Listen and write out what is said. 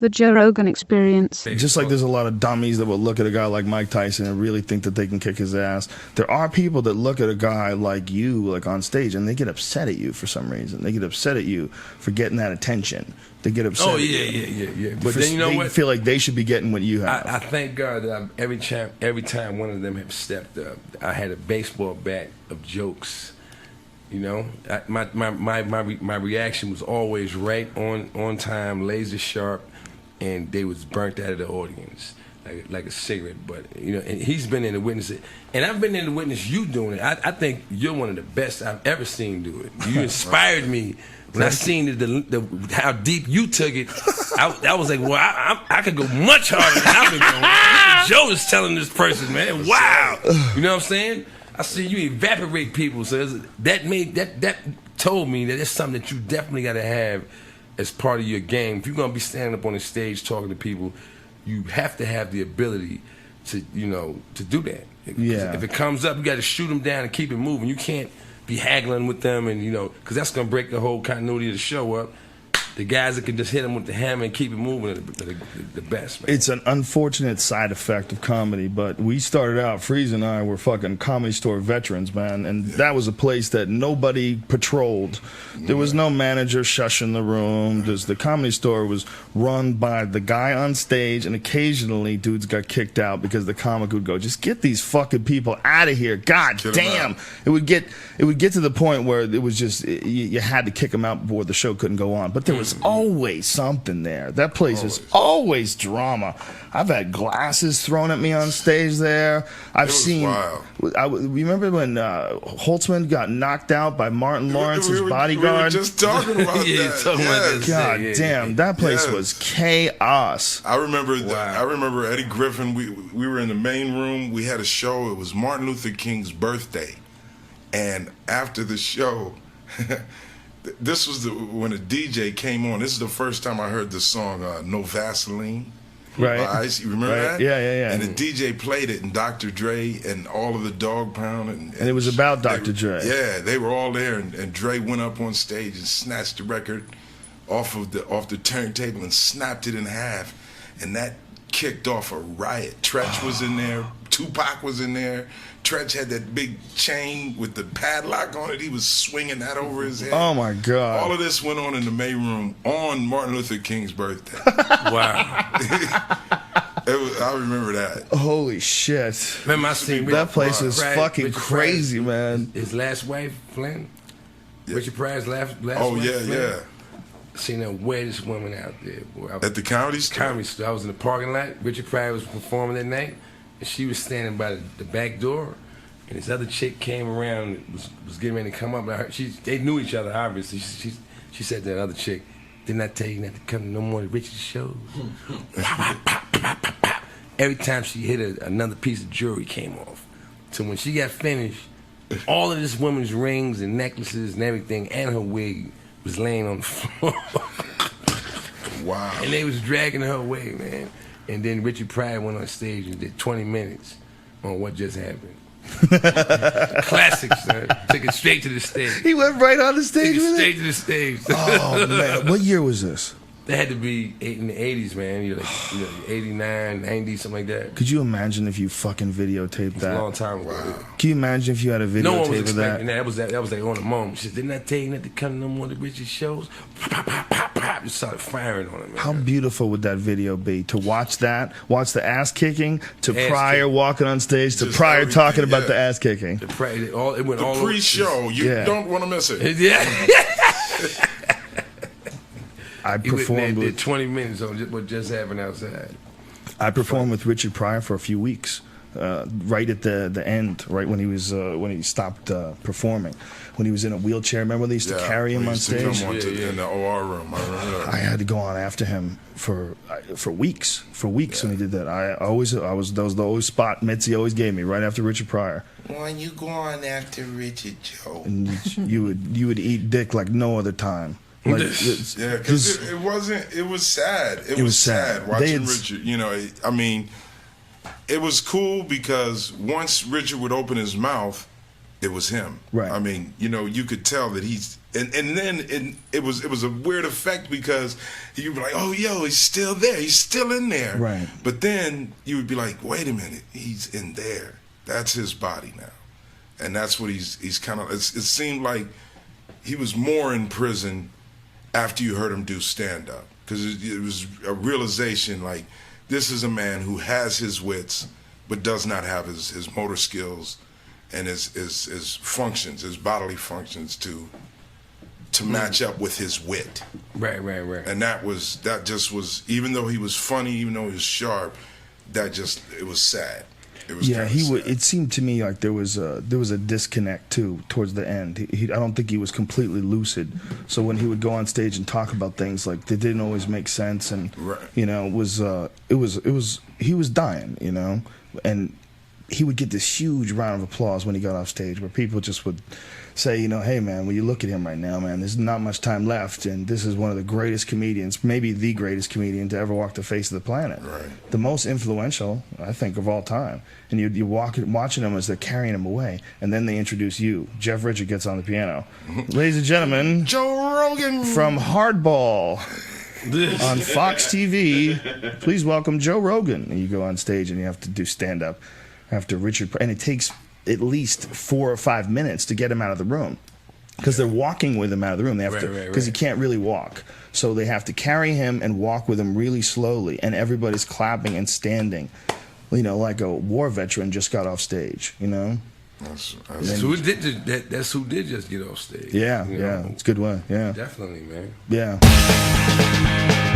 The Joe Rogan Experience. Just like there's a lot of dummies that will look at a guy like Mike Tyson and really think that they can kick his ass, there are people that look at a guy like you, like on stage, and they get upset at you for some reason. They get upset at you for getting that attention. They get upset. Oh yeah. But then you know they what? feel like they should be getting what you have. I thank God that every time one of them have stepped up, I had a baseball bat of jokes. You know, my reaction was always right on time, laser sharp. And they was burnt out of the audience like a cigarette. But you know, and he's been in the witness it, and I've been in the witness you doing it. I think you're one of the best I've ever seen do it. You inspired me when I seen the how deep you took it. I was like, well, I could go much harder than I've been going. Joe is telling this person, man, wow. You know what I'm saying? I see you evaporate people, so that told me that it's something that you definitely got to have as part of your game. If you're gonna be standing up on the stage talking to people, you have to have the ability to, you know, to do that. Yeah. If it comes up, you got to shoot them down and keep it moving. You can't be haggling with them, and you know, because that's gonna break the whole continuity of the show up. The guys that can just hit them with the hammer and keep it moving are the best, man. It's an unfortunate side effect of comedy, but we started out, Freeze and I were fucking Comedy Store veterans, man, and that was a place that nobody patrolled. There was no manager shushing the room. The Comedy Store was run by the guy on stage, and occasionally dudes got kicked out because the comic would go, just get these fucking people out of here. God damn. It would get to the point where it was just, you had to kick them out before the show couldn't go on. But there was always something there. That place is always drama. I've had glasses thrown at me on stage there. I've seen. Remember when Holtzman got knocked out by Martin Lawrence's bodyguard? We were just talking about that. God damn, that place was chaos. I remember. I remember Eddie Griffin. We were in the main room. We had a show. It was Martin Luther King's birthday, and after the show. This was when a DJ came on. This is the first time I heard the song No Vaseline. Right. Ice. You remember that? Yeah. And the DJ played it, and Dr. Dre and all of the Dog Pound. And it was about Dr. Dre. Yeah, they were all there, and Dre went up on stage and snatched the record off the turntable and snapped it in half. And that kicked off a riot. Tretch was in there. Tupac was in there. Tretch had that big chain with the padlock on it. He was swinging that over his head. Oh, my God. All of this went on in the May room on Martin Luther King's birthday. Wow. I remember that. Holy shit. Remember I seen that place is fucking Richard crazy, man. His last wife, Flynn? Yeah. Richard Pryor's last wife, yeah. Seen the weirdest woman out there, boy. At the Comedy Store? Comedy Store. I was in the parking lot. Richard Pryor was performing that night. And she was standing by the back door, and this other chick came around and was getting ready to come up. And I heard they knew each other, obviously. She said to that other chick, didn't I tell you not to come to no more of Richard's shows? Every time she hit another piece of jewelry came off. So when she got finished, all of this woman's rings and necklaces and everything and her wig was laying on the floor. Wow. And they was dragging her away, man. And then Richard Pryor went on stage and did 20 minutes on what just happened. Classic, son. Took it straight to the stage. He went right on the stage with it? Straight to the stage. Oh, man. What year was this? They had to be in the 80s, man. You're like, 89, 90, something like that. Could you imagine if you fucking videotaped that? A long time ago. Wow. Can you imagine if you had a videotape no one was of that? expecting that. That was like on the moment. She said, didn't I tell you not to come to no more of the Richard shows? Pop, pop, pop, pop. Just started firing on it, man. How beautiful would that video be? To watch that, watch the ass kicking, to Pryor walking on stage, to Pryor talking about the ass kicking. It went all pre-show. You don't want to miss it. Yeah. I performed with 20 minutes on what just happened outside. I performed with Richard Pryor for a few weeks, right at the end, right when he stopped performing, when he was in a wheelchair. Remember when they used to carry him on stage? In the OR room. I remember that. I had to go on after him for weeks. When he did that. That was the always spot Mitzi always gave me right after Richard Pryor. Why you go on after Richard, Joe? And you would eat dick like no other time. Like, because it was sad. It was sad watching Richard. You know, I mean, it was cool because once Richard would open his mouth, it was him. Right. I mean, you know, you could tell that And then it was a weird effect because you'd be like, oh, yo, he's still there. He's still in there. Right. But then you would be like, wait a minute, he's in there. That's his body now. And that's what he's kind of, it seemed like he was more in prison after you heard him do stand-up. Because it was a realization, like, this is a man who has his wits, but does not have his motor skills and his functions, his bodily functions to match up with his wit. Right. And that just was, even though he was funny, even though he was sharp, it was sad. It was Yeah, sad. It seemed to me like there was a disconnect too towards the end. I don't think he was completely lucid. So when he would go on stage and talk about things, like, they didn't always make sense, and Right. you know, he was dying, you know, and he would get this huge round of applause when he got off stage, where people just would say, you know, hey man, when you look at him right now, man, there's not much time left, and this is one of the greatest comedians, maybe the greatest comedian to ever walk the face of the planet. Right. The most influential, I think, of all time. And you're watching them as they're carrying him away, and then they introduce you. Jeff Richard gets on the piano. Ladies and gentlemen, Joe Rogan from Hardball on Fox TV, please welcome Joe Rogan. And you go on stage and you have to do stand-up after Richard, and it takes at least 4 or 5 minutes to get him out of the room, because they're walking with him out of the room. They have to, because he can't really walk, so they have to carry him and walk with him really slowly, and everybody's clapping and standing, you know, like a war veteran just got off stage, you know. That's who did just get off stage. Yeah, you know? it's a good one. Yeah, Definitely, man. yeah.